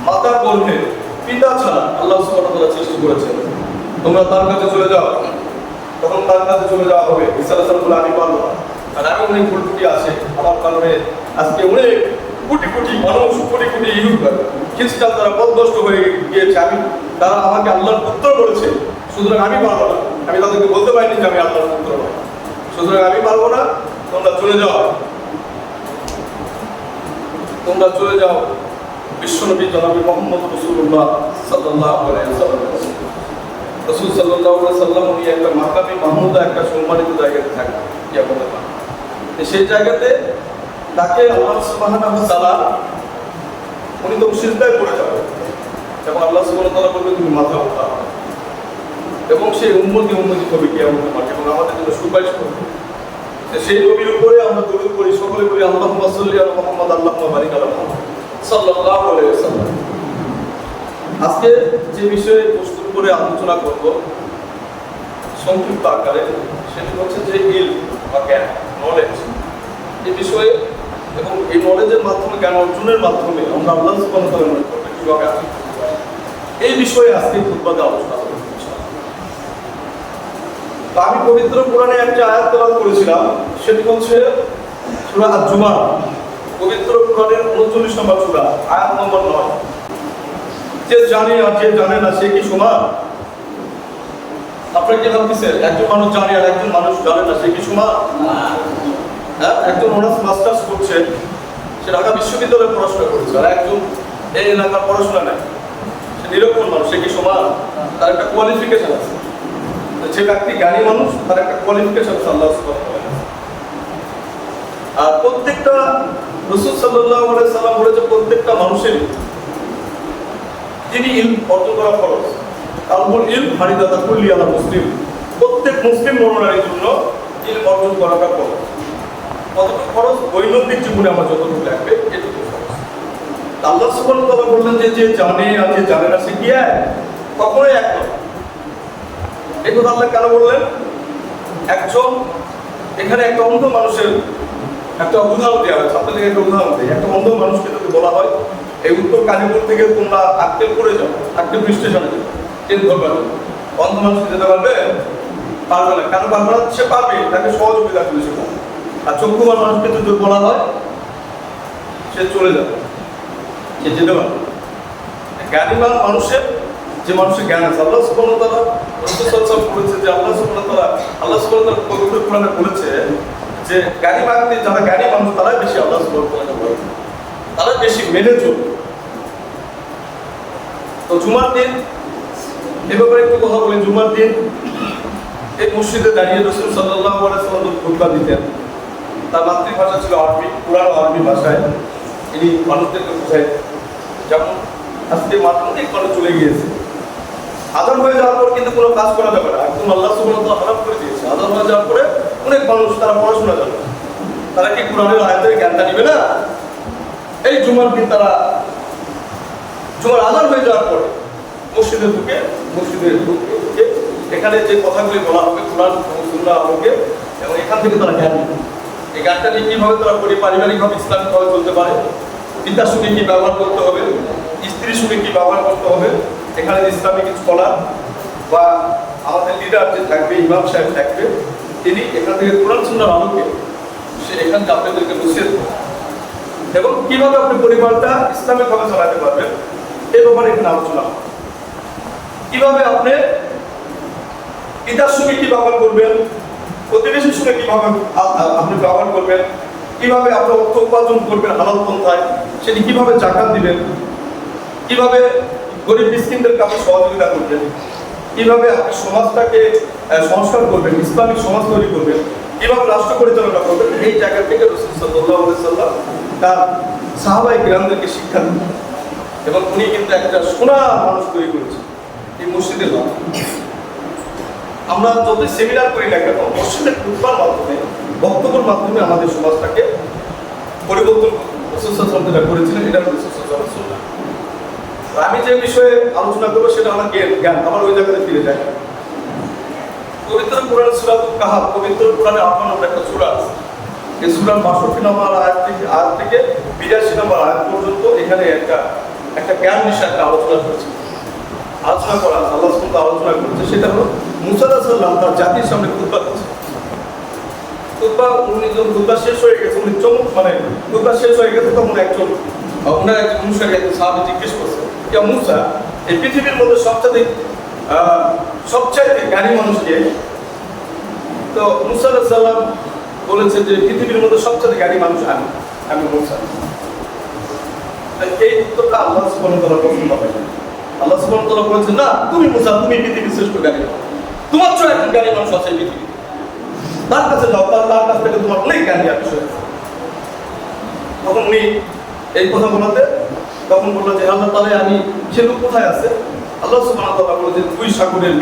মাতার গর্ভে পিতা ছাড়া আল্লাহ সুবহানাহু ওয়া তাআলা সৃষ্টি করেছেন, তোমরা তার কাছে চলে যাও। তখন তার কাছে চলে যাওয়া হবে। ঈসা আলাইহিস সালাম বলে, আমি পারবো না, কারণ আমি অনেক ভুল ত্রুটি আছে, আমার কারণে আজকে অনেক কোটি কোটি মানুষ, কোটি কোটি ইহুদ খ্রিস্টান তারা পথভ্রষ্ট হয়ে গিয়েছে, তারা আমাকে আল্লাহর পুত্র বলেছে, সুতরাং আমি পারবো না। আমি তাদেরকে বলতে পারিনি যে আমি আল্লাহর পুত্র নয়, সুতরাং আমি পারবো না, তোমরা চলে যাও, তোমরা চলে যাও। বিশ্বনবী জনাবি মুহাম্মদ রাসূলুল্লাহ সাল্লাল্লাহু আলাইহি ওয়াসাল্লাম, রাসূল সাল্লাল্লাহু আলাইহি ওয়াসাল্লাম উনি একটা মাকামে মাহমুদা, একটা সম্মানিত জায়গাতে থাকেন কিয়ামতের মাঠে। সেই জায়গাতে তাকে আল্লাহ সুবহানাহু ওয়া তাআলা উনি তো সিজদায় পড়ে যাবেন এবং আল্লাহ সুবহানাহু ওয়া তাআলা বলবেন তুমি মাথা উঠাও, এবং সেই উম্মতি হবে কিয়ামতের মাঠে এবং আমাদের জন্য সুপারিশ করবে। সেই নবীর উপরে আমরা দরুদ পড়ি, সকলে বলি আল্লাহুম্মা সাল্লি আলা মুহাম্মাদ আল্লাহুম্মা বারিক আলা মুহাম্মাদ সাল্লাল্লাহু আলাইহি ওয়াসাল্লাম। আজকে যে বিষয়ে প্রস্তুত করে আলোচনা করব সংক্ষিপ্ত আকারে, সেটি হচ্ছে যে ইলম বা জ্ঞান, নলেজ, এই বিষয়ে এবং এই নলেজের মাধ্যমে, জ্ঞান অর্জনের মাধ্যমে আমরা আল্লাহ সুবহানাহু ওয়া তাআলার নিকটে কিভাবে আসতে পারি, এই বিষয়ে আজকে খুতবাতে আলোচনা করব। আমি পবিত্র কোরআনে একটা আয়াত তেলাওয়াত করেছিলাম, সেটি হচ্ছে সূরা আজ-জুমার, পবিত্র কোরআনের 39 নম্বর সূরা, আয়াত নম্বর 9। যে জানে আর যে জানে না সে কি সমান? আপনারা কি ভাবতেছেন একজন মানুষ জানে আর একজন মানুষ জানে না সে কি সমান? হ্যাঁ, একজন অনার্স মাস্টার্স করছে, সে ঢাকা বিশ্ববিদ্যালয়ে পড়াশোনা করছে, আর একজন এই এলাকার পড়াশোনা নেয়, সে নিরক্ষর মানুষ, সে কি সমান? তার একটা কোয়ালিফিকেশন আছে। যে ব্যক্তি জ্ঞানী মানুষ, তার একটা কোয়ালিফিকেশন আছে আল্লাহ সুবহানাহু ওয়া তাআলা। আর প্রত্যেকটা রাসূল সাল্লাল্লাহু আলাইহি সাল্লাম বলেছে প্রত্যেকটা মানুষের যিনি ইলম অর্জন করা ফরজ, তারপর ইলম ফারিদাতুল কুল্লি আলা মুসলিম, প্রত্যেক মুসলিম নরনারীর জন্য ইলম অর্জন করাটা ফরজ। কতটুকু ফরজ? দৈনন্দিন জীবনে আমরা যতটুকু লাগবে এটুকু ফরজ। আল্লাহ সুবহানাহু ওয়া তাআলা বললেন যে জানে আর যে জানে না সে কি এক? কখনোই এক নয়। এই কথা আল্লাহ কেন বললেন? একজন এখানে একটা অন্ধ মানুষের একটা উদাহরণ দেওয়া হয়েছে, আপনাদের একটা উদাহরণ দিই। একটা অন্ধ মানুষকে যদি বলা হয় এই উত্তর কালীপুর থেকে তোমরা আক্কেলপুরে যাও, আক্কেলপুর স্টেশনে যাও, ট্রেন ধরবে, অন্ধ মানুষ যেতে পারবে? পারবে না। কেন পারবে না? সে পারবে, তাকে সহযোগিতা করবে সে। আর চক্ষুমান মানুষকে যদি বলা হয় সে চলে যাবে, সে যেতে পারবে। জ্ঞানীমান মানুষের, যে মানুষের জ্ঞান আছে, আল্লাহ সুবহানাহু ওয়া তাআলা রাসূল সাল্লাল্লাহু আলাইহি ওয়াসাল্লাম বলেছে যে আল্লাহ সুবহানাহু ওয়া তাআলা পবিত্র কোরআনে বলেছে যে জ্ঞানী ব্যক্তি, যারা জ্ঞানী মানুষ তারাই বেশি আল্লাহ সুবহানাহু ওয়া তাআলাকে ভয় করে, তারা বেশি মেনে চলবে। তো জুমার দিন এ ব্যাপারে একটু কথা বলি। জুমার দিন এই মসজিদে দাঁড়িয়ে রাসূল সাল্লাল্লাহু আলাইহি ওয়াসাল্লাম খুতবা দিতেন। তার মাতৃভাষা ছিল আরবি, পুরানো আরবি ভাষায় তিনি মানুষদেরকে বোঝাইতেন। যেমন আজকে অনেক মানুষ চলে গিয়েছে, আযান হয়ে যাওয়ার পর কিন্তু কোনো কাজ করা যাবে না, একদম আল্লাহ সুবহানাহু ওয়া তাআলা হারাম করে দিয়েছে। আযান হয়ে যাওয়ার পরে অনেক মানুষ তারা পড়াশোনা জানে, তারা কি কোরআনের আয়াতের জ্ঞানটা নিবে না? এই জুমার দিন তারা জুমার আযান হয়ে যাওয়ার পরে মসজিদে ঢুকে এখানে যে কথাগুলি বলা হবে কোরআন এবং সুন্নাহ আলোকে, এবং এখান থেকে তারা জ্ঞান নেবে। এই জ্ঞানটা নিয়ে কীভাবে তারা পারিবারিকভাবে ইসলামিকভাবে চলতে পারে, পিতার সঙ্গে কী ব্যবহার করতে হবে, স্ত্রীর সঙ্গে কী ব্যবহার করতে হবে। এখানে ইসলামিক স্কলার বা আমাদের লিডার যে থাকবে, ইমাম সাহেব থাকবে, তিনি এখান থেকে কোরআন সুন্নাহর আলোকে সে এখান থেকে আপনাদেরকে বসিয়ে দেবেন, এবং কীভাবে আপনি পরিবারটা ইসলামিকভাবে চালাতে পারবেন এই ব্যাপারে এখানে আলোচনা হবে। কীভাবে আপনি পিতার সঙ্গে কী ব্যবহার করবেন, প্রতিবেশীর সঙ্গে কীভাবে আপনি ব্যবহার করবেন, কীভাবে আপনি অর্থ উপার্জন করবেন হালাল পন্থায়, সেটি কীভাবে জাকাত দিবেন, কীভাবে গরিব মিসকিনদেরকে আপনি সহযোগিতা করবেন, কীভাবে আপনি সমাজটাকে সংস্কার করবেন, ইসলামিক সমাজ তৈরি করবেন, কীভাবে রাষ্ট্র পরিচালনা করবেন, এই জায়গা থেকে রাসূল সাল্লাল্লাহু আলাইহি ওয়াসাল্লাম তার সাহাবায়ে কিরামদেরকে শিক্ষা দিতেন। এবং উনি কিন্তু একটা সোনা মানুষ তৈরি করেছেন এই মসজিদের মাধ্যমে। আমরা যত সেমিনার করি না কেন, মসজিদের খুতবার মাধ্যমে, বক্তব্যের মাধ্যমে আমাদের সমাজটাকে পরিবর্তন রাসূল সাল্লাল্লাহু আলাইহি ওয়াসাল্লাম করেছিলেন। এটা রাসূল সাল্লাল্লাহু আলাইহি ওয়াসাল্লাম। আমি যে বিষয়ে আলোচনা করবো সেটা আমার জ্ঞান, আমার ওই জায়গাতে ফিরে যায়। পবিত্র কোরআন সূরাতুল কাহফ, পবিত্র কোরআনে 58 নম্বর একটা সূরা আছে। এই সূরার 62 নম্বর আয়াত থেকে 82 নম্বর আয়াত পর্যন্ত এখানে একটা একটা জ্ঞান বিষয়ে একটা আলোচনা করেছে। আলোচনা করা আল্লাহ সুবহানাহু আলোচনা করেছে, সেটা হলো মুসা আলাইহিস সালাম তার জাতির সামনে খুতবা দিচ্ছে। উনি যখন খুতবা শেষ হয়ে গেছে, উনি চমক খুতবা শেষ হয়ে গেছে, তখন ওনার একজন মুসাকে একজন সাহাবী জিজ্ঞেস করছে, ইয়া মুসা, এই পৃথিবীর মধ্যে সবচাইতে জ্ঞানী মানুষ কে? তো মুসা আলাইহিস সালাম বলেছে যে পৃথিবীর মধ্যে সবচেয়ে জ্ঞানী মানুষ আমি মুসা। এই উত্তরটা আল্লাহ সুবহানাহু ওয়া তাআলা পছন্দ হয় না। আল্লাহ সুবহানাহু ওয়া তাআলা বলেছেন, না, তুমি মুসা, তুমি পৃথিবীর শ্রেষ্ঠ জ্ঞানী, তোমার চেয়ে একজন জ্ঞানী মানুষ আছে পৃথিবীতে, তার কাছে যাও, তার কাছ থেকে তোমার অনেক জ্ঞান নেওয়ার বিষয় আছে। তখন উনি এই কথা বলাতে তখন বললো যে আল্লাহ তাআলা, আমি সে লোক কোথায় আছে? আল্লাহ সুবহানাহু ওয়া তাআলা বলেছেন, দুই সাগরের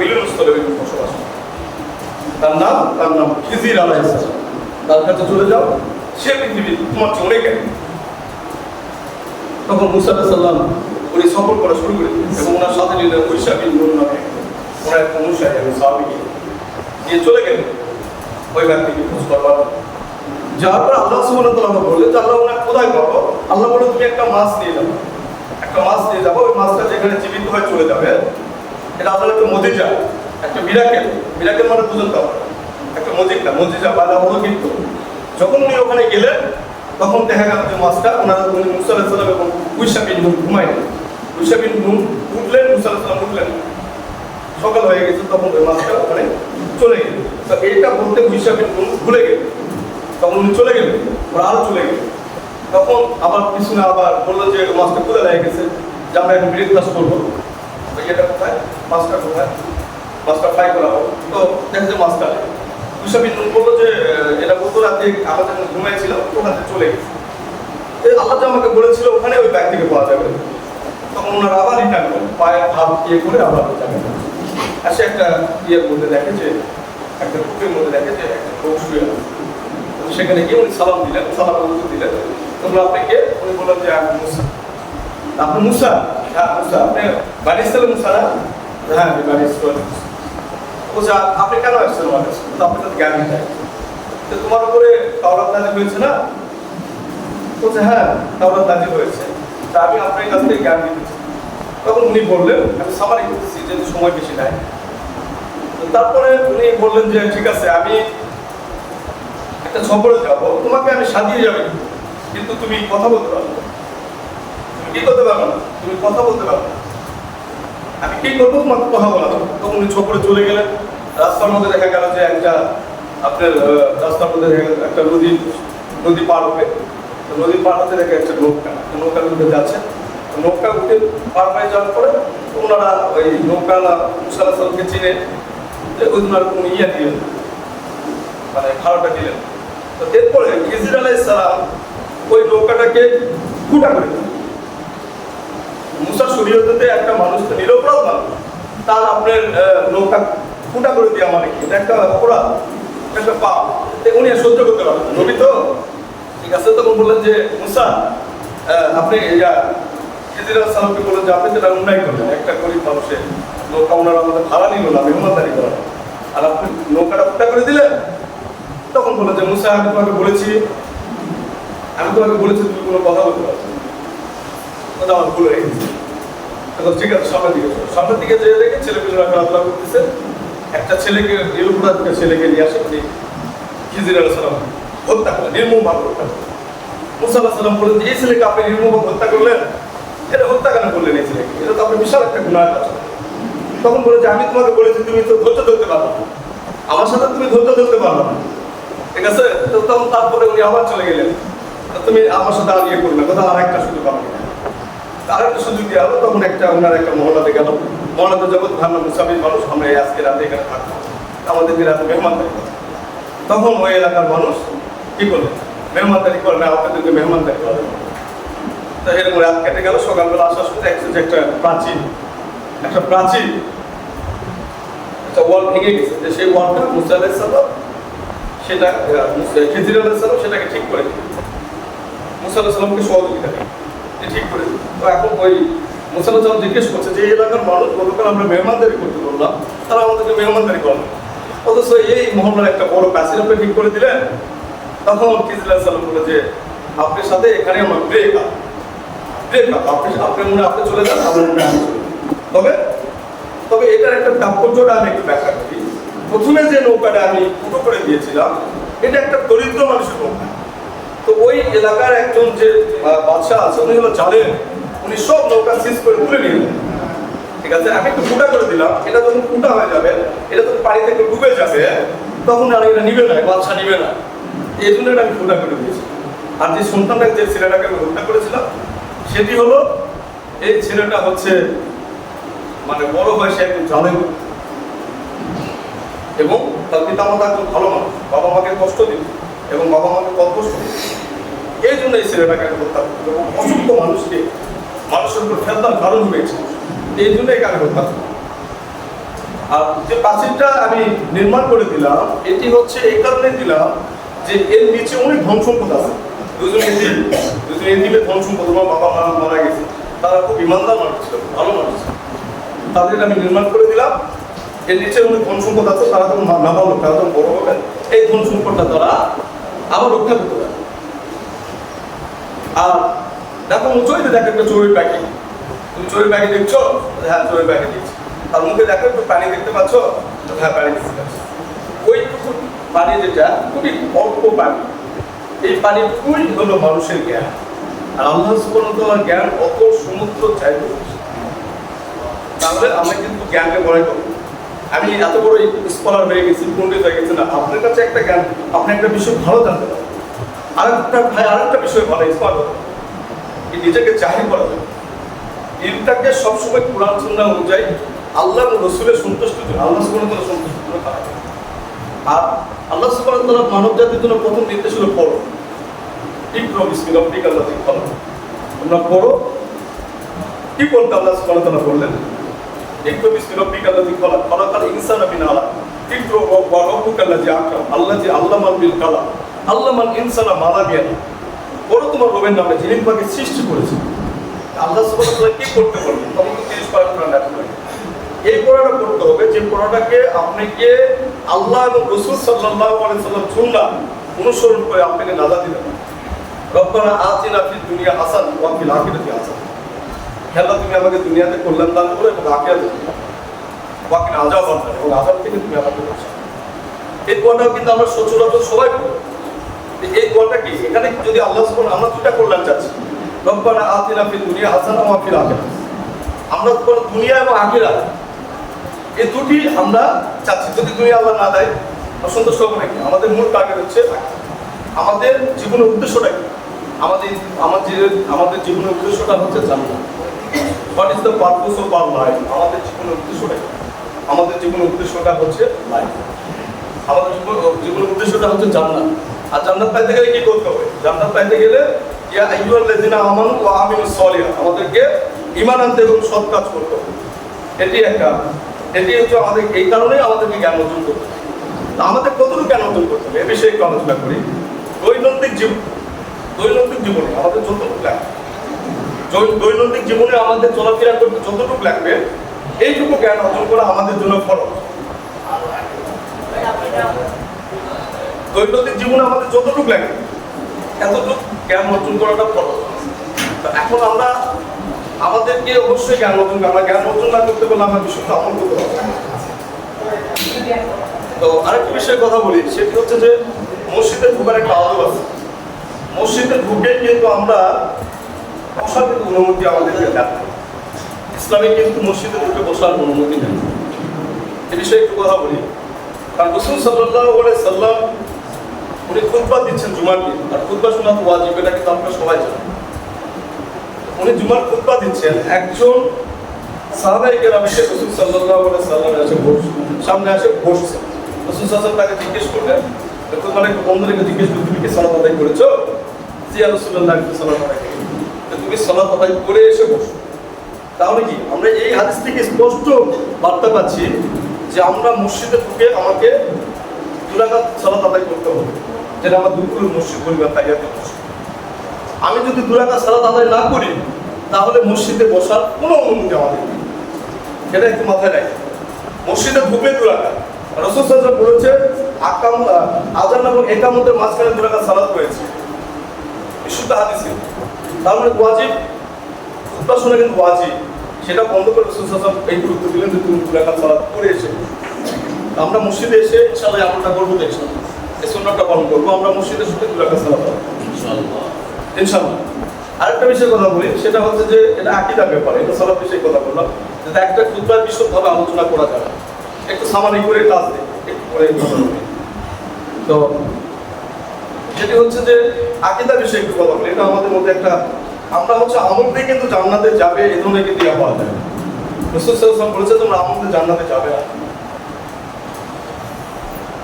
মিলনস্থলে বসবাস। তার নাম খিজির আলাইহিস সালাম। তার কাছে চলে যাও, সে পৃথিবী তোমার চেয়ে অনেক জ্ঞানী। তখন মুসা আলাইহিস সালাম উনি সফর করা শুরু করে এবং ওনার সাথে নিলেন ঈসা বিন নূন নামে ওনার এক অনুসারী এবং সাহাবীকে নিয়ে চলে গেলেন ওই ব্যক্তিকে খোঁজ করবার। যাওয়ার পর আল্লাহ সুবহানাহু ওয়া তাআলা বললেন যে আল্লাহ ওনাকে কোথায় পাবো? আল্লাহ বলল, তুমি একটা মাছ নিয়ে যাবো, ওই মাছটা যেখানে জীবিত হয়ে চলে যাবে। এটা আসলে একটা মজিজা, একটা মিরাকেল মানে বুঝতে হবে, একটা মজিজা বা অলৌকিক। যখন উনি ওখানে গেলেন তখন দেখা গেল যে মাছটা উনি মুসা আলাইহিস সালাম এবং ঈসা বিন নূন ঘুমাইলেন। ঈসা বিন নূন উঠলেন, মুসা আলাইহিস সালাম উঠলেন, সকাল হয়ে গেছে, তখন ওই মাছটা ওখানে চলে গেল। তো এইটা বলতে ঈসা বিন নূন ভুলে গেল, তখন উনি চলে গেলেন, ওরা আরো চলে গেল। তখন আবার পিছনে আবার বললো যে মাছটা কোথায় লেগে গেছে, যে আমরা এখন ব্রেকফাস্ট করবো, এটা কোথায়, মাছটা কোথায়, মাছটা ফ্রাই করা হোক। তো দেখা যায় মাছটা ঈসা বিন নূন বললো যে এটা গত রাতে আমরা যখন ঘুমাইছিলাম ওখানে চলে গেছে, আল্লাহ যে আমাকে বলেছিল ওখানে ওই ব্যক্তিকে পাওয়া যাবে। তখন ওনারা আবার রিটার্ন করেন, পায়ের হাত করে আবার যাবেন। আর সে একটা মধ্যে দেখে যে একটা কুপের মধ্যে দেখে যে একটা লোক শুয়ে আছে। সেখানে গিয়ে উনি সালাম দিলেন, তখন আপনি কে? উনি বললেন যে আমি মুসা। আপনি মুসা? হ্যাঁ মুসা। আপনি বাড়ি এসেছিলেন মুসা? না, হ্যাঁ আমি বাড়ি এসেছিলাম। বলছে আপনি কেন আসছেন আমার কাছে? তো আপনার কাছে জ্ঞান চাই, তোমার উপরে তাওরাত নাযিল হয়েছে না? বলছে হ্যাঁ তাওরাত নাযিল হয়েছে, তা আমি আপনার কাছ থেকে জ্ঞান দিতেছি। তখন উনি বললেন, আমি সামারি করতেছি যেহেতু সময় বেশি নাই। তারপরে উনি বললেন যে ঠিক আছে, আমি একটা সফরে যাবো, তোমাকে আমি সাজিয়ে যাবো, কিন্তু তুমি কথা বলতে পারো না। তুমি কি করতে পারো না? তুমি কথা বলতে পারো না। আমি কি করবো? তোমাকে কথা বলা যাবো। তখন উনি সফরে চলে গেলেন। রাস্তার মধ্যে দেখা গেল যে রাস্তার মধ্যে দেখা গেল একটা নদী পার হবে। নদী পার হতে দেখে একটা নৌকার মধ্যে যাচ্ছে। নৌকা উঠে পার হয়ে যাওয়ার পরে ওনারা ওই নৌকা মুসা আলাইহিস সালামকে চিনে যে ওই ওনার কোনো দিলেন, ভাড়াটা দিলেন। তো এরপরে খিজির আলাইহিস সালাম ওই নৌকাটাকে ফুটা করে দিলেন। মুসার শরীয়তে একটা মানুষ তো নিরপরাধ মানুষ, তার আপনার নৌকা ফুটা করে দেওয়া মানে কি? এটা একটা অপরাধ, একটা পাপ। উনি আর সহ্য করতে পারবেন, নবী তো, ঠিক আছে। তখন বললেন যে মুসা, আপনি খিজির আলাইহিস সালামকে বললেন যে আপনি যেটা অন্যায় করলেন, একটা গরিব মানুষের নৌকা ওনারা আমাদের ভাড়া নিল না, মেহমানদারি করা, আর আপনি নৌকাটা ফুটা করে দিলেন। তখন বললেন যে মুসা, আমি তোমাকে বলেছি তুমি কোনো কথা বলতে পারছো না, আমার ভুল হয়ে গেছে। তখন ঠিক আছে, সামনের দিকে যেয়ে দেখে ছেলেপেলেরা খেলাধুলা করতেছে। একটা ছেলেকে ছেলেকে নিয়ে আসে, উনি খিজির আলাইহিস সালাম হত্যা করলেন, নির্মমভাবে হত্যা করলেন। মুসা আলাইহিস সালাম বললেন, এই ছেলেকে আপনি নির্মমভাবে হত্যা করলেন, এটা হত্যা কেন করলেন? এই ছেলেকে, এটা তো আপনি বিশাল একটা গুনাহ আছে। তখন বলে যে আমি তোমাকে বলেছি তুমি তো ধৈর্য ধরতে পারো না, আমার সাথে তুমি ধৈর্য ধরতে পারো না, ঠিক আছে। তো তখন তারপরে উনি আবার চলে গেলেন, তুমি আমার সাথে আর করবে কথা, আর একটা সুযোগ পাবে, আরেকটা সুযোগ দেওয়া হলো। তখন ওনার একটা মহল্লাতে গেল। মহল্লাতে যখন ভাবলাম মুসাফির মানুষ, আমরা আজকে রাতে এখানে থাকবো, আমাদেরকে রাতে মেহমানদারি করবো। তখন ওই এলাকার মানুষ কি করলেন? মেহমানদারি করে না, আপনাদেরকে মেহমানদারি করে। তো এরকম রাত কেটে গেল। সকালবেলা আসার সময় দেখছে যে একটা প্রাচীন একটা ওয়াল ভেঙে গেছে, যে সেই ওয়ালটা মুসা আলাইহিস সালাম সেটা খিজির আলাইহিস সালাম সেটাকে ঠিক করে দিল, মুসা আলাইহিস সালামকে সহযোগিতা ঠিক করে দিল। তো এখন ওই মুসা আলাইহিস সালাম জিজ্ঞেস করছে যে এই এলাকার মানুষ গতকাল আমরা মেহমানদারি করতে বললাম, তারা আমাদেরকে মেহমানদারি করলো, অথচ এই মহল্লার একটা বড় প্রাচীর আপনি ঠিক করে দিলেন। তখন খিজির আলাইহিস সালাম বলে যে আপনার সাথে এখানে আমার ব্রেক আপনি মনে আপনি চলে যান, আমার মনে আমি চলে যান। তবে তবে এটার একটা তাৎপর্যটা আমি একটু ব্যাখ্যা করি। প্রথমে যে নৌকাটা আমি ফুটো করে দিয়েছিলাম, এটা একটা দরিদ্র মানুষের নৌকা। তো ওই এলাকার একজন যে বাদশাহ আছে, উনি হলো জালেম, উনি সব নৌকা সিজ করে তুলে নিয়ে গেলেন। ঠিক আছে, আমি একটু ফুটা করে দিলাম। এটা যখন ফুটা হয়ে যাবে, এটা যখন পানি থেকে ডুবে যাবে, তখন আর এটা নিবে না, বাদশাহ নিবে না। এই জন্য এটা আমি ফুটা করে দিয়েছি। আর যে সন্তানটাকে, যে ছেলেটাকে আমি হত্যা করেছিলাম, সেটি হলো, এই ছেলেটা হচ্ছে মানে বড় বয়সে একজন জালেম এবং তার পিতা মাতা একজন ভালো মানুষ, বাবা মাকে কষ্ট দিত এবং বাবা মাকে কত কষ্ট দিত। এই জন্য এই ছেলেটাকে আমি হত্যা করতে এবং অসংখ্য মানুষকে, মানুষের উপর ফেলতার কারণ হয়েছে, এই জন্য একে আমি হত্যা করি। আর যে প্রাচীরটা আমি নির্মাণ করে দিলাম, এটি হচ্ছে এই কারণে দিলাম যে এর নিচে অনেক ধন সম্পদ আছে। দুজন এদিকে ধন সম্পদ, আমার বাবা মা মারা গেছে, তারা খুব ইমানদার মানুষ ছিল, ভালো মানুষ ছিল, তাদের আমি নির্মাণ করে দিলাম। এর নিচে অনেক ধন সম্পদ আছে, তারা যখন নামালো, তারা যখন বড় হবেন, এই ধন সম্পদটা তারা আবার রক্ষা করতে পারে। আর দেখো মুচইতে দেখো একটা চোরের প্যাকেট, তুমি চোরের প্যাকেট দেখছো? হ্যাঁ, চোরের প্যাকেট দেখছি। তার মুখে দেখো একটু পানি দেখতে পাচ্ছ? হ্যাঁ, পানি দেখতে পাচ্ছ। ওইটুকু পানি, যেটা খুবই অল্প পানি, এই পানিটুকুই হলো মানুষের জ্ঞান। আর আল্লাহ সুবহানাহু ওয়া তাআলার জ্ঞান অত সমুদ্র চাইতে। তাহলে আমরা কিন্তু জ্ঞানকে বড়াই করবো। আমি এত বড় স্কলার হয়ে গেছি, পণ্ডিত হয়ে গেছি না, আপনার কাছে একটা জ্ঞান, আপনি একটা বিষয় ভালো জানতে পারেন, আরেকটা বিষয় ভালো স্মার্ট হতে, নিজেকে জাহির করা যাবে। ইলটাকে সবসময় কোরআন সুন্নাহ অনুযায়ী আল্লাহ এবং রসুলের সন্তুষ্টির জন্য, আল্লাহ সুবহানাহু ওয়া তাআলার সন্তুষ্টির জন্য করা যাবে। আর আল্লাহ সুবহানাহু ওয়া তাআলা মানব জাতির জন্য প্রথম নির্দেশ হলো পড়ো, ইকরা বিসমি রাব্বিকা আল্লাযী খালাক। তোমরা পড়ো। কি বলতে আল্লাহ সুবহানাহু ওয়া তাআলা বললেন? ইকরা বিসমি রাব্বিকা আল্লাযী খালাক, খালাকাল ইনসানা মিন আলাক, ইকরা ওয়া রাব্বুকা আল্লাযী আকরাম, আল্লাযী আল্লামাল বিল কালাম, আল্লামাল ইনসানা মা লাম ইয়ালাম। পড়ো তোমার রবের নামে, যিনি তোমাকে সৃষ্টি করেছেন। আল্লাহ সুবহানাহু ওয়া তাআলা কি করতে বললেন? তখন 30 পারা কোরআন লেখা। এই পড়াটা করতে হবে, যে পড়াটাকে আপনাকে আল্লাহ এবং রাসূল সাল্লাল্লাহু আলাইহি সাল্লাম সুন্নাহ অনুসরণ করে আপনাকে নাজাত দিতে পারে। রব্বানা আতিনা ফিদ দুনিয়া হাসানাহ ওয়া ফিল আখিরাতি হাসানাহ। আল্লাহ, তুমি আমাকে দুনিয়াতে কল্যাণ দান করো এবং আখিরাতে ওয়া কিনা আযাবান নার, এবং আযাব থেকে তুমি আমাকে বাঁচাও। এই দোয়াটাও কিন্তু আমরা সচরাচর সবাই করি। এই দোয়াটা কি? এখানে যদি আল্লাহ সুবহানাহু, আমরা দুটা কল্যাণ চাচ্ছি, রব্বানা আতিনা ফিদ দুনিয়া হাসানাহ ওয়া ফিল আখিরাহ। আমরা দুনিয়া এবং আখিরাত এই দুটি আমরা চাচ্ছি। যদি দুনিয়া আল্লাহ না দেয়, অসন্তুষ্ট হবো নাকি? আমাদের মূল টার্গেট হচ্ছে আমাদের জীবনের উদ্দেশ্যটা কি? আমাদের জীবনের উদ্দেশ্যটা হচ্ছে জান্নাত। What is the purpose of our life? আমাদের জীবনের উদ্দেশ্যটা কি? আমাদের জীবনের উদ্দেশ্যটা হচ্ছে লাইফ। আমাদের জীবনের উদ্দেশ্যটা হচ্ছে জান্নাত। আর জান্নাত পাইতে গেলে কি করতে হবে? জান্নাত পাইতে গেলে ইয়া আইয়ুহাল্লাযিনা আমানু ওয়া আমিলুস সলিহাত, আমাদেরকে ঈমান আনতে এবং সৎ কাজ করতে হবে। এটি হচ্ছে আমাদের, এই কারণেই আমাদেরকে জ্ঞান অর্জন করতে হবে। আমাদের কতটুকু জ্ঞান অর্জন করতে হবে এ বিষয়ে একটু আলোচনা করি। দৈনন্দিন জীবনে আমাদের যতটুকু লাগবে, দৈনন্দিন জীবনে আমাদের চলাফেরা করতে যতটুকু লাগবে, এইটুকু জ্ঞান অর্জন করা আমাদের জন্য ফরজ। দৈনন্দিন জীবনে আমাদের যতটুকু লাগবে, এতটুকু জ্ঞান অর্জন করাটা ফরজ। এখন আমরা আমাদেরকে অবশ্যই জ্ঞান অর্জন, আমরা জ্ঞান অর্জন না করতে পারলে আমরা বিষয়টা আমল করতে পারবো। তো আরেকটা বিষয়ে কথা বলি, সেটি হচ্ছে যে মসজিদে ঢোকার একটা আদব আছে। মসজিদে ঢুকে কিন্তু আমরা বসার কিন্তু অনুমতি আমাদেরকে দেয়। ইসলামে কিন্তু মসজিদে ঢুকে বসার অনুমতি নেই। এ বিষয়ে একটু কথা বলি। কারণ রাসূল সাল্লাল্লাহু আলাইহি সাল্লাম উনি খুতবা দিচ্ছেন জুমার দিন, আর খুতবা শোনা তো ওয়াজিব, এটা কিন্তু আপনারা সবাই জানেন। উনি জুমার খুতবা দিচ্ছেন, একজন সাহাবায়ে কেরাম এসে রাসূল সাল্লাল্লাহু আলাইহি সাল্লামের সামনে এসে বসছে। রাসূল সাল্লাল্লাহু আলাইহি সাল্লাম তাকে জিজ্ঞেস করলেন, খুতবা একটু বন্ধ রেখে জিজ্ঞেস করলেন, তুমি কি সালাত আদায় করেছো? জি ইয়া রাসূলুল্লাহ, সালাত আদায় করেছি। তুমি সালাত আদায় করে এসে বসো। তাহলে কি আমরা এই হাদিস থেকে স্পষ্ট বার্তা পাচ্ছি যে আমরা মসজিদে ঢুকে আমাকে 2 রাকাত সালাত আদায় করতে হবে, যেটা আমার দুপুরের মসজিদ পরিবার তাইয়াতুল মসজিদ। আমি যদি 2 রাকাত সালাত আদায় না করি, তাহলে মসজিদে বসার কোনো অনুমতি আমাদের নেই। এটা একটু মাথায় রাখি। মসজিদে ঢুকে 2 রাকাত, রাসূল সাল্লাল্লাহু আলাইহি ওয়াসাল্লাম বলেছে আযান এবং ইকামতের মাঝখানে 2 রাকাত সালাত রয়েছে, বিশুদ্ধ হাদিস। তার মানে ওয়াজিব খুতবা শোনা কিন্তু ওয়াজিব, সেটা বন্ধ করে রাসূল সাল্লাল্লাহু আলাইহি ওয়াসাল্লাম এই গুরুত্ব দিলেন যে তুমি 2 রাকাত সালাত করে এসে আমরা মসজিদে এসে ইনশাআল্লাহ আমলটা করবো, ইনশাআল্লাহ এই সুন্নাতটা পালন করবো। আমরা মসজিদে এসে 2 রাকাত সালাত করব ইনশাআল্লাহ। আরেকটা বিষয় কথা বলি, সেটা হচ্ছে যে এটা আকীদার ব্যাপারে, এটা সালাত বিষয়ে কথা বললাম, যে একটা খুতবার বিশদভাবে আলোচনা করা যাবে, একটু সামারি করে ক্লাস দিই একটু পরে কথা বলি। তো যেটি হচ্ছে যে আকীদার বিষয়ে একটু কথা বলি, এটা আমাদের মধ্যে একটা, আমরা হচ্ছে আমল দিয়ে কিন্তু জান্নাতে যাবে এই ধরনের কিন্তু ইয়া পাওয়া যায়। রাসূল সাল্লাল্লাহু আলাইহি ওয়াসাল্লাম বলেছে তোমরা আমল দিয়ে জান্নাতে যাবে না।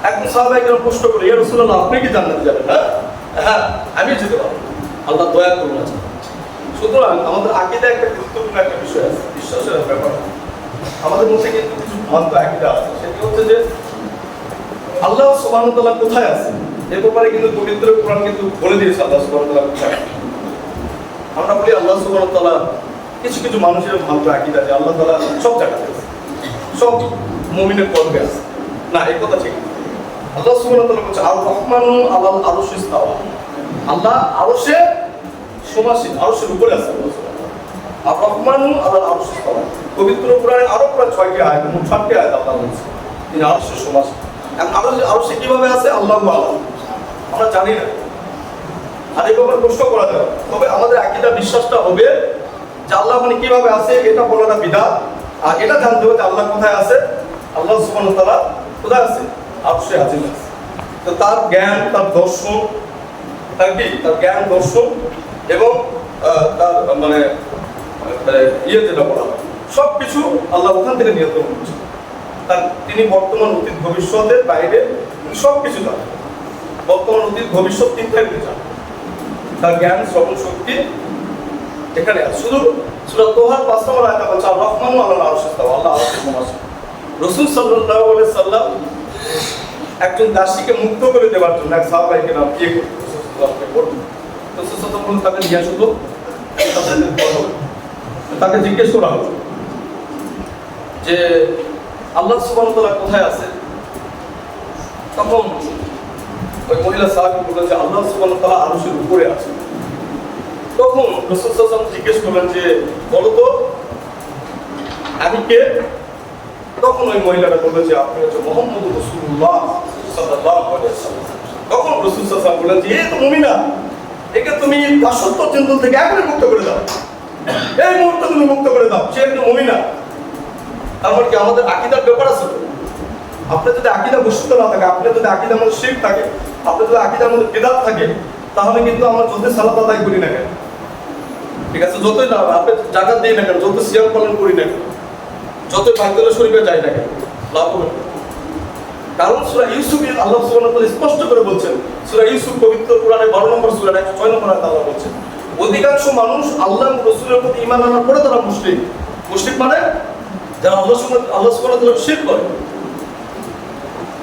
একজন সাহাবায়ে কেরাম প্রশ্ন করে, ইয়া রাসূলুল্লাহ আপনি কি জান্নাতে যাবেন? না হ্যাঁ আমি যেতে পারবো, আল্লাহ দয়া করুন। আছে সুতরাং আমাদের আকীদা একটা গুরুত্বপূর্ণ একটা বিষয় আছে, বিশ্বাসের ব্যাপার। আমাদের মধ্যে কিন্তু কিছু ভ্রান্ত আকীদা আছে, সেটি হচ্ছে যে আল্লাহ সুবহানাহু ওয়া তাআলা কোথায় আছে এ ব্যাপারে কিন্তু পবিত্র কোরআন কিন্তু বলে দিয়েছে আল্লাহ সুবহানাহু ওয়া তাআলা কোথায়। আমরা বলি আল্লাহ সুবহানাহু ওয়া তাআলা, কিছু কিছু মানুষের ভ্রান্ত আকীদা যে আল্লাহ তাআলা সব জায়গাতে আছে, সব মুমিনের কলবে আছে। না, এই কথা ঠিক। আল্লাহ সুবহানাহু ওয়া তাআলা বলেছে আর রহমানু আলাল আরশি ইস্তাওয়া, আল্লাহ আরশে সমাসীন, আরশের উপরে আছে। আর রহমানু আলাল আরশি ইস্তাওয়া, পবিত্র কোরআনে আরো প্রায় 6টি আয়াত, মোট 7টি আয়াত আল্লাহ বলেছে তিনি আরশে সমাসীন। এখন আরশে কিভাবে আছে আল্লাহু আ'লাম, আমরা জানি না, আর এই ব্যাপারে প্রশ্ন করা যাবে। তবে আমাদের আকীদা বিশ্বাসটা হবে যে আল্লাহ মানে কিভাবে আছে এটা বলাটা বিদআত, আর এটা জানতে হবে যে আল্লাহ কোথায় আছে। আল্লাহ সুবহানাহু ওয়া তাআলা কোথায় আছে? আরশে আজিম আছে। তো তার জ্ঞান, তার দর্শন, তার কি, তার জ্ঞান দর্শন এবং তার মানে যেটা বলা হয় সবকিছু আল্লাহ ওখান থেকে নিয়ন্ত্রণ করছে। তার তিনি বর্তমান অতীত ভবিষ্যতের বাইরে সবকিছু জানেন, বর্তমান অতীত ভবিষ্যৎ তিনটাই জানেন। তার জ্ঞান শ্রবণ শক্তি এখানে আছে। শুধু সূরা তোহার 5 নম্বর আয়াতে বলছে আর রহমানু আলাল আরশি ইস্তাওয়া, আল্লাহ আরশে সমাসীন। রাসূল সাল্লাল্লাহু আলাইহি সাল্লাম একজন দাসীকে মুক্ত করে দেওয়ার জন্য এক সাহাবায়ে কেরাম কি করতেন, রাসূল সাল্লাল্লাহু আলাইহি তাকে জিজ্ঞাসা করলো, তাকে জিজ্ঞেস করা হলো যে আল্লাহ সুবহানাহু ওয়া তাআলা কোথায় আছে। তখন ওই মহিলা সাহাবী বললেন যে আল্লাহ সুবহানাহু ওয়া তাআলা আরশের উপরে আছে। তখন রাসূল সাল্লাল্লাহু আলাইহি ওয়াসাল্লাম জিজ্ঞেস করলেন যে বলো তো আমি কে? তখন ওই মহিলাটা বলল যে আপনি হচ্ছে মুহাম্মদুর রাসূলুল্লাহ সাল্লাল্লাহু আলাইহি ওয়াসাল্লাম। তখন রাসূল সাল্লাল্লাহু আলাইহি ওয়াসাল্লাম বললেন যে এই তো মুমিনা, একে তুমি দাসত্ব চিন্তন থেকে এখনই মুক্ত করে দাও, এই মুহূর্তে তুমি মুক্ত করে দাও, সে একজন মুমিনা। তারপর কি আমাদের আকীদার ব্যাপার আছে। আপনার যদি আকীদা বস্তুত না থাকে, আপনার যদি আকীদার মধ্যে শিরক থাকে, আপনার যদি আকীদার মধ্যে বিদআত থাকে, তাহলে কিন্তু আমরা যতই সালাত আদায় করি না কেন, ঠিক আছে, যতই না আপনি জাকাত দিই না কেন, যত সিয়াম পালন করি না কেন, যতই বাইতুল্লাহ শরীফে যাই না কেন, লাভ হবে না। কারণ সূরা ইউসুফে আল্লাহ সুবহানাহু ওয়া তাআলা স্পষ্ট করে বলছেন, সূরা ইউসুফ পবিত্র কোরআনে 12 নম্বর সূরা 106 নম্বর আয়াতে আল্লাহ বলছেন অধিকাংশ মানুষ আল্লাহ এবং রাসূলের প্রতি ঈমান আনার পরে তারা মুশরিক। মুশরিক মানে যারা আল্লাহ সুবহানাহু ওয়া তাআলা শিরক করে।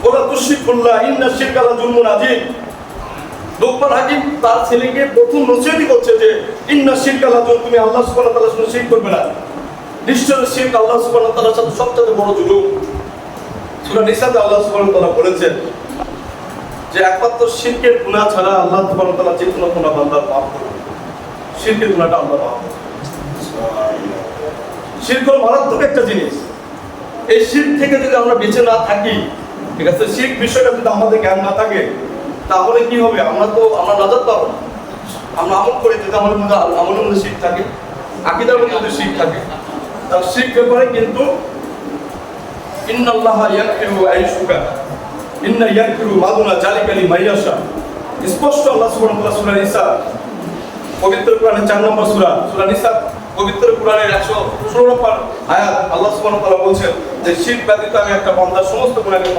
ওয়ালা তুশরিকুল্লাহ ইন্না শিরকা লাযুলমুন আযীম। লোকমান হাকিম তার ছেলেকে প্রথম নসিহতই করছে যে ইন্না শিরকা লাযুলম, তুমি আল্লাহ সুবহানাহু ওয়া তাআলার সাথে শিরক করবে না, নিশ্চয় শিরক আল্লাহ সুবহানাহু ওয়া তাআলার সাথে সবচেয়ে বড় জুলুম। সূরা নিসাতে আল্লাহ সুবহানাহু ওয়া তাআলা বলেছেন যে একমাত্র শিরকের গুনাহ ছাড়া আল্লাহ সুবহানাহু ওয়া তাআলা যে কোনো গুনাহ বান্দার মাফ করবেন। শিরকের গুনাহটা আল্লাহ মাফ করবেন। শিরক মারাত্মক একটা জিনিস। এই শিরক থেকে যদি আমরা বেঁচে না থাকি, ঠিক আছে, শিরক বিষয়টা যদি আমাদের জ্ঞান না থাকে, তাহলে কি হবে? আমরা নাজাত পাবো না। আমরা আমল করি যদি আমাদের মধ্যে আমলের মধ্যে শিরক থাকে, আকীদার মধ্যে যদি শিরক থাকে, তাহলে শিরক ব্যাপারে কিন্তু ইন্নাল্লাহা ইয়াগফিরু আইশুকা ইন্না ইয়াগফিরু মা দুনা যালিকা লিমান ইয়াশা। স্পষ্ট আল্লাহ সুবহানাহু ওয়া তাআলা সূরা নিসা পবিত্র কোরআনের 4 নম্বর সূরা, সূরা নিসা পবিত্র কোরআনের 116 নম্বর আয়াত আল্লাহ সুবহানাহু ওয়া তাআলা বলছেন যে শিরক ব্যতীত আমি একটা বান্দার সমস্ত গুনাহকে